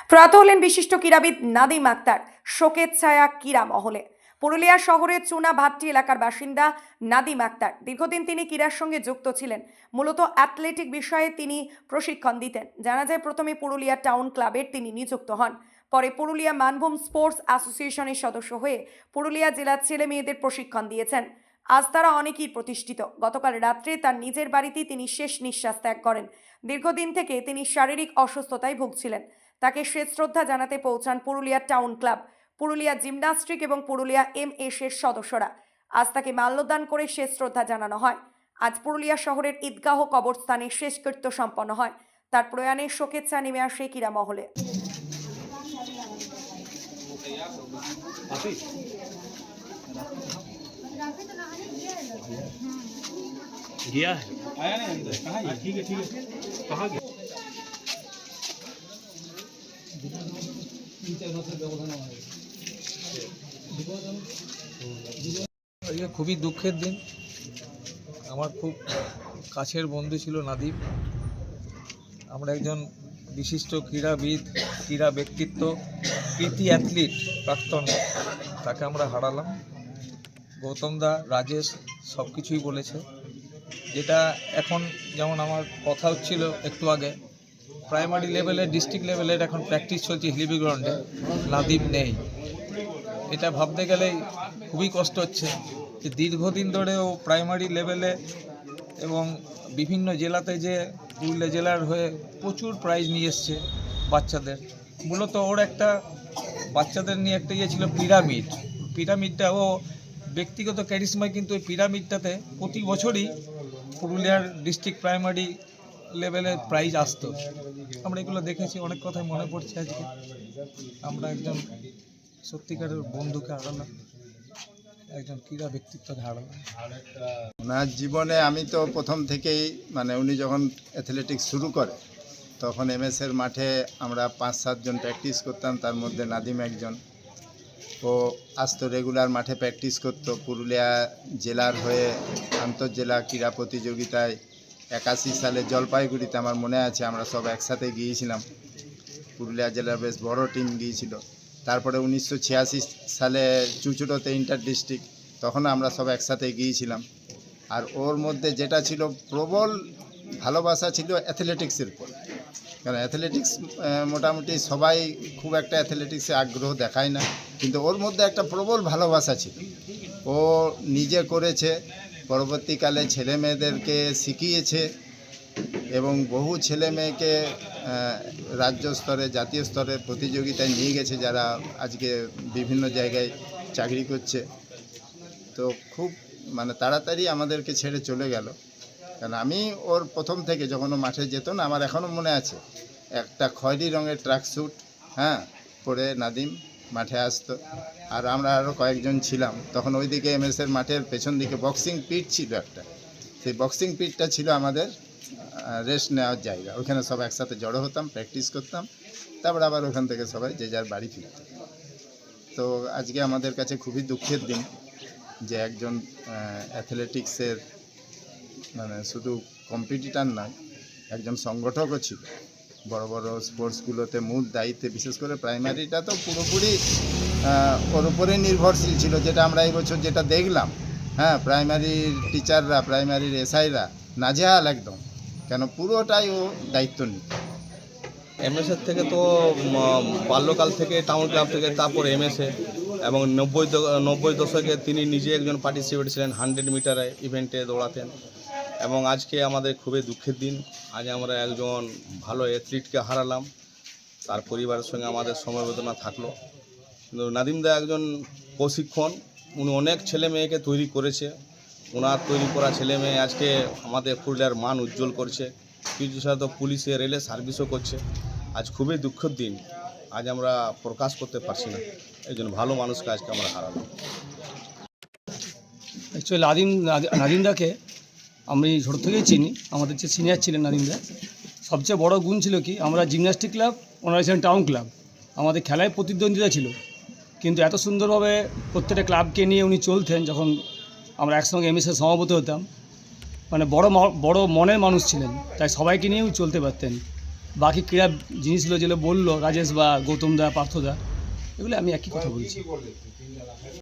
প্রয়াত হলেন বিশিষ্ট ক্রীড়াবিদ নাদিম আক্তার। শোকের ছায়া ক্রীড়া মহলে। পুরুলিয়া শহরের চুনাভাট্টি এলাকার বাসিন্দা নাদিম আক্তার। দীর্ঘদিন তিনি ক্রীড়ার সঙ্গে যুক্ত ছিলেন। মূলত অ্যাথলেটিক বিষয়ে তিনি প্রশিক্ষণ দিতেন। জানা যায়, প্রথমে পুরুলিয়া টাউন ক্লাবের তিনি নিযুক্ত হন। পরে পুরুলিয়া মানভূম স্পোর্টস অ্যাসোসিয়েশনের সদস্য হয়ে পুরুলিয়া জেলার ছেলে মেয়েদের প্রশিক্ষণ দিয়েছেন। আজ তারা অনেকেই প্রতিষ্ঠিত। গতকাল রাত্রে তার নিজের বাড়িতেই তিনি শেষ নিঃশ্বাস ত্যাগ করেন। দীর্ঘদিন থেকে তিনি শারীরিক অসুস্থতায় ভুগছিলেন। তাকে শেষ শ্রদ্ধা জানাতে পৌঁছান Purulia town club, Purulia gymnastic এবং পুরুলিয়া MS এর সদস্যরা। আজ তাকে মাল্যদান করে শেষ শ্রদ্ধা জানানো হয়। আজ পুরুলিয়া শহরের ঈদগাহ কবরস্থানে শেষকৃত্য সম্পন্ন হয়। তার প্রয়াণে শোকের ছায়া নেমে আসে ক্রীড়া মহলে। गया है आया नहीं अंदर कहाँ है ठीक है कहाँ गया আজকে খুবই দুঃখের দিন। আমার খুব কাছের বন্ধু ছিল নাদিম। আমরা একজন বিশিষ্ট ক্রীড়াবিদ, ক্রীড়া ব্যক্তিত্ব, কৃতি অ্যাথলিট প্রাক্তন, তাকে আমরা হারালাম। গৌতম দা, রাজেশ সব কিছুই বলেছে। যেটা এখন যেমন আমার কথা হচ্ছিল একটু আগে, প্রাইমারি লেভেলে, ডিস্ট্রিক্ট লেভেলের এখন প্র্যাকটিস চলছে হিলিবি গ্রাউন্ডে, নাদিম নেই। এটা ভাবতে গেলেই খুবই কষ্ট হচ্ছে যে দীর্ঘদিন ধরেও প্রাইমারি লেভেলে এবং বিভিন্ন জেলাতে যে পুরুলিয়া জেলার হয়ে প্রচুর প্রাইজ নিয়ে এসছে বাচ্চাদের। মূলত ওর একটা বাচ্চাদের নিয়ে একটা ছিল পিরামিডটা ও ব্যক্তিগত ক্যারিশমায়, কিন্তু ওই পিরামিডটাতে প্রতি বছরই পুরুলিয়ার ডিস্ট্রিক্ট প্রাইমারি লেভেলে প্রাইজ আসতো। আমরা এগুলো দেখেছি, অনেক কথাই মনে পড়ছে। আজকে আমরা একজন সত্যিকারের বন্ধুকে হারালাম, একজন ক্রীড়া ব্যক্তিত্বকে হারালাম। ওনার জীবনে আমি তো প্রথম থেকেই উনি যখন অ্যাথলেটিক্স শুরু করে তখন MS এর মাঠে আমরা 5-7 জন প্র্যাকটিস করতাম, তার মধ্যে নাদিম একজন। ও আসতো রেগুলার মাঠে প্র্যাকটিস করতো। পুরুলিয়া জেলার হয়ে আন্তঃজেলা ক্রীড়া প্রতিযোগিতায় 81 সালে জলপাইগুড়িতে আমার মনে আছে আমরা সব একসাথে গিয়েছিলাম। পুরুলিয়া জেলার বেশ বড় টিম গিয়েছিল। তারপরে 1986 সালে চুচুড়োতে ইন্টার ডিস্ট্রিক্ট, তখন আমরা সব একসাথে গিয়েছিলাম। আর ওর মধ্যে যেটা ছিল, প্রবল ভালোবাসা ছিল অ্যাথলেটিক্সের উপর। কারণ অ্যাথলেটিক্স মোটামুটি সবাই খুব একটা অ্যাথলেটিক্সে আগ্রহ দেখায় না, কিন্তু ওর মধ্যে একটা প্রবল ভালোবাসা ছিল। ও নিজে করেছে, পরবর্তীকালে ছেলে মেয়েদেরকে শিখিয়েছে এবং বহু ছেলে মেয়েকে রাজ্য স্তরে, জাতীয় স্তরে প্রতিযোগিতায় নিয়ে গেছে, যারা আজকে বিভিন্ন জায়গায় চাকরি করছে। তো খুব তাড়াতাড়ি আমাদেরকে ছেড়ে চলে গেল। কারণ আমি ওর প্রথম থেকে যখন ও মাঠে যেত না, আমার এখনও মনে আছে, একটা খয়েরি রঙের ট্র্যাকস্যুট পরে নাদিম মাঠে আসতো। আর আমরা আরও কয়েকজন ছিলাম তখন। ওইদিকে MS এর মাঠের পেছন দিকে বক্সিং পিট ছিল একটা, সেই বক্সিং পিটটা ছিল আমাদের রেস্ট নেওয়ার জায়গা। ওখানে সব একসাথে জড়ো হতাম, প্র্যাকটিস করতাম, তারপর আবার ওখান থেকে সবাই যে যার বাড়ি ফিরত। তো আজকে আমাদের কাছে খুবই দুঃখের দিন যে একজন অ্যাথলেটিক্সের শুধু কম্পিটিটার নয়, একজন সংগঠকও ছিল। বড় বড় স্পোর্টসগুলোতে মূল দায়িত্বে, বিশেষ করে প্রাইমারিটা তো পুরোপুরি ওর উপরে নির্ভরশীল ছিল। যেটা আমরা এই বছর যেটা দেখলাম, প্রাইমারির টিচাররা, প্রাইমারির SIরা নাজেহাল একদম, কেন পুরোটাই ও দায়িত্ব নিত। MS এর থেকে তো বাল্যকাল থেকে টাউন ক্লাব থেকে, তারপর MS এ, এবং 90 দশকে তিনি নিজে একজন পার্টিসিপেট ছিলেন 100 মিটারে ইভেন্টে দৌড়াতেন। এবং আজকে আমাদের খুবই দুঃখের দিন। আজ আমরা একজন ভালো অ্যাথলিটকে হারালাম, তার পরিবারের সঙ্গে আমাদের সমবেদনা থাকলো। কিন্তু নাদিম দা একজন প্রশিক্ষণ, উনি অনেক ছেলে মেয়েকে তৈরি করেছে। ওনার তৈরি করা ছেলে মেয়ে আজকে আমাদের পুরুলিয়ার মান উজ্জ্বল করছে, কিছু সাথে পুলিশে, রেলে সার্ভিসও করছে। আজ খুবই দুঃখের দিন, আজ আমরা প্রকাশ করতে পারছি না। একজন ভালো মানুষকে আজকে আমরা হারালাম। অ্যাকচুয়ালি নাদিমদাকে আমি ছোটো থেকেই চিনি। আমাদের যে সিনিয়র ছিলেন নাদিমদা, সবচেয়ে বড় গুণ ছিল কি, আমরা জিমন্যাস্টিক ক্লাব, ওনারা ছিলেন টাউন ক্লাব। আমাদের খেলায় প্রতিদ্বন্দ্বিতা ছিল, কিন্তু এত সুন্দরভাবে প্রত্যেকটা ক্লাবকে নিয়ে উনি চলতেন। যখন আমরা একসঙ্গে MS এর সভাপতি হতাম, বড় মনের মানুষ ছিলেন, তাই সবাইকে নিয়েও চলতে পারতেন। বাকি ক্রীড়া জিনিসগুলো যেগুলো বললো রাজেশ বা গৌতম দা পার্থ দা, এগুলো আমি একই কথা বলছি।